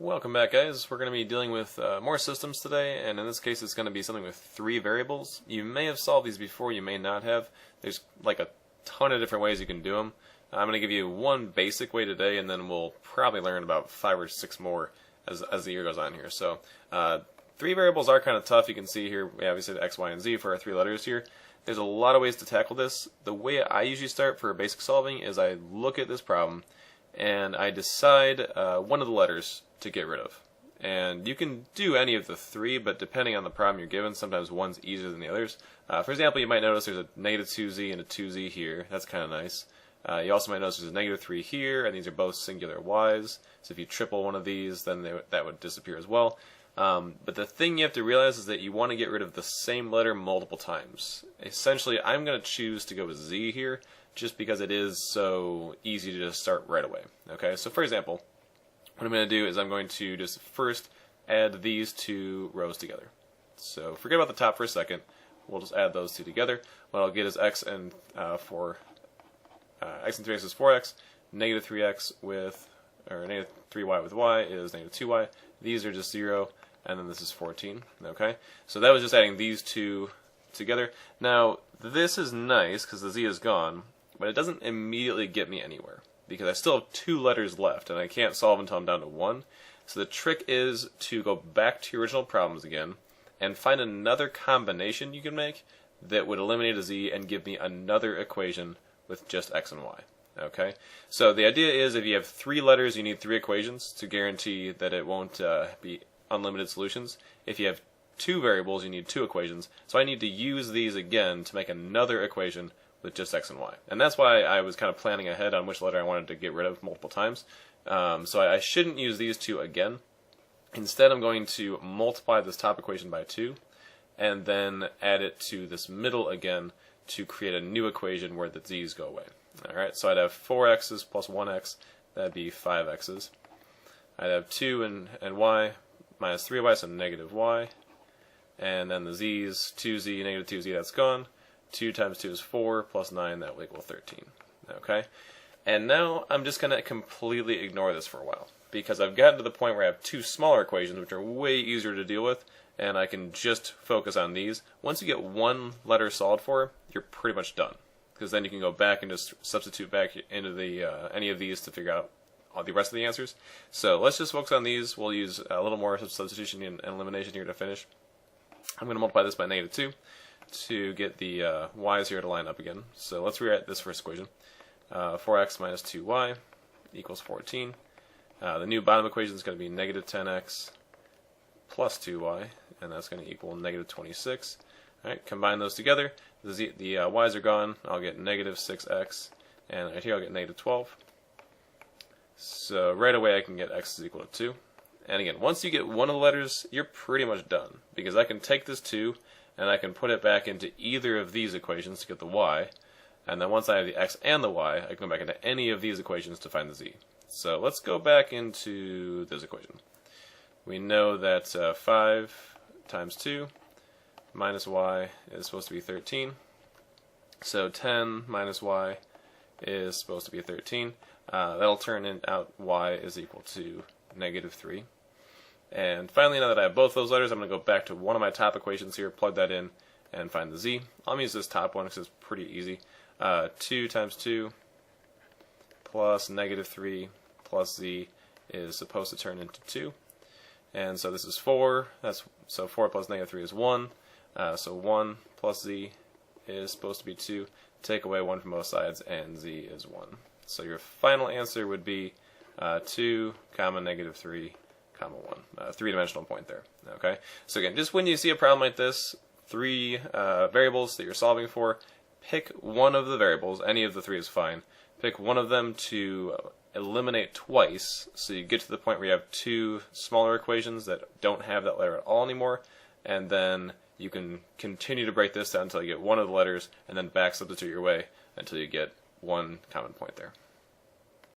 Welcome back, guys. We're going to be dealing with more systems today, and in this case it's going to be something with 3 variables. You may have solved these before, you may not have. There's like a ton of different ways you can do them. I'm going to give you one basic way today, and then we'll probably learn about 5 or 6 more as the year goes on here. So 3 variables are kind of tough. You can see here we obviously have X, Y, and Z for our 3 letters here. There's a lot of ways to tackle this. The way I usually start for basic solving is I look at this problem and I decide one of the letters to get rid of. And you can do any of the 3, but depending on the problem you're given, sometimes one's easier than the others. For example, you might notice there's a -2z and a 2z here. That's kind of nice. You also might notice there's a -3 here, and these are both singular y's. So if you triple one of these, then that would disappear as well. But the thing you have to realize is that you want to get rid of the same letter multiple times. Essentially, I'm going to choose to go with Z here, just because it is so easy to just start right away. Okay, so for example, what I'm going to do is I'm going to just first add these 2 rows together. So forget about the top for a second. We'll just add those 2 together. What I'll get is x and x and 3x is 4x, -3x with, or -3y with y is -2y. These are just 0, and then this is 14. Okay, so that was just adding these 2 together. Now this is nice because the z is gone, but it doesn't immediately get me anywhere because I still have 2 letters left and I can't solve until I'm down to 1. So the trick is to go back to your original problems again and find another combination you can make that would eliminate a z and give me another equation with just x and y. Okay, so the idea is if you have 3 letters, you need 3 equations to guarantee that it won't be unlimited solutions. If you have 2 variables, you need 2 equations. So I need to use these again to make another equation with just x and y. And that's why I was kind of planning ahead on which letter I wanted to get rid of multiple times. So I shouldn't use these 2 again. Instead, I'm going to multiply this top equation by 2 and then add it to this middle again to create a new equation where the z's go away. Alright, so I'd have 4x's plus 1x, that'd be 5x's. I'd have 2 and y minus 3y, so negative y. And then the z's, 2z, -2z, that's gone. 2 times 2 is 4, plus 9, that will equal 13. Okay? And now I'm just going to completely ignore this for a while, because I've gotten to the point where I have 2 smaller equations, which are way easier to deal with, and I can just focus on these. Once you get 1 letter solved for, you're pretty much done, because then you can go back and just substitute back into the any of these to figure out all the rest of the answers. So let's just focus on these. We'll use a little more substitution and elimination here to finish. I'm going to multiply this by -2 to get the y's here to line up again. So let's rewrite this first equation. 4x minus 2y equals 14. The new bottom equation is going to be -10x plus 2y, and that's going to equal -26. Alright, combine those together. The y's are gone. I'll get -6x, and right here I'll get -12. So right away I can get x is equal to 2. And again, once you get one of the letters, you're pretty much done, because I can take this 2 and I can put it back into either of these equations to get the y, and then once I have the x and the y, I can go back into any of these equations to find the z. So let's go back into this equation. We know that 5 times 2 minus y is supposed to be 13. So 10 minus y is supposed to be 13. That'll turn out y is equal to -3. And finally, now that I have both those letters, I'm going to go back to one of my top equations here, plug that in, and find the z. I'm going to use this top one because it's pretty easy. 2 times 2 plus -3 plus z is supposed to turn into 2. And so this is 4. So 4 plus -3 is 1. So 1 plus z is supposed to be 2. Take away 1 from both sides, and z is 1. So your final answer would be 2, -3, 1. 3-dimensional point there. Okay. So again, just when you see a problem like this, 3 variables that you're solving for, pick one of the variables. Any of the 3 is fine. Pick one of them to eliminate twice, so you get to the point where you have 2 smaller equations that don't have that letter at all anymore, and then you can continue to break this down until you get one of the letters, and then back substitute your way until you get one common point there.